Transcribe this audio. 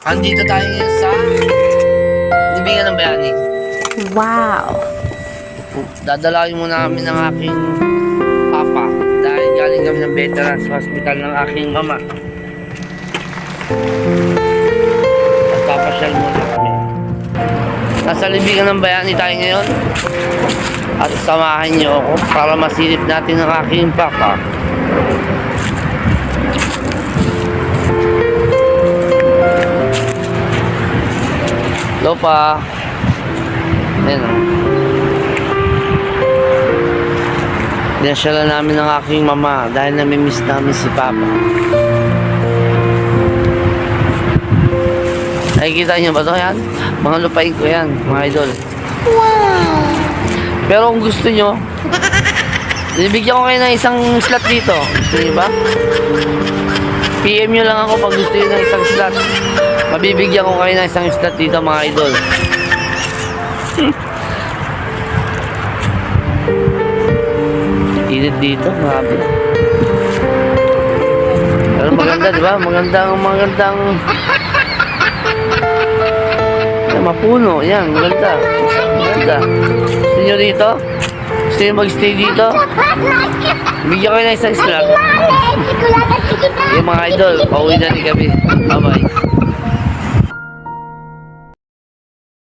Andito tayo ngayon sa Libingan ng Bayani. Wow! Dadalawin muna kami ng aking papa dahil galing kami ng Veterans Hospital ng aking mama. At papasyal muna kami. Nasa Libingan ng Bayani tayo ngayon. At samahan niyo ako para masilip natin ang aking papa. Hello pa. Ayan o. Dinasyalan namin ng aking mama dahil namimiss namin si Papa. Nakikita niyo ba ito? Yan? Mga lupain ko yan, mga idol. Wow! Pero kung gusto nyo, bibigyan ko kayo ng isang slot dito. Gusto niyo ba? PM nyo lang ako pag gusto nyo ng isang slot. Mabibigyan ko kayo ng isang slot dito, mga idol. Init dito, grabe. Pero maganda, di ba? Magandang yan, mapuno, yan, maganda. Maganda. Gusto nyo dito? Gusto nyo mag-stay dito? Bigyan ko na isang slot. Yung mga idol, pauwi na rin kami. Bye-bye.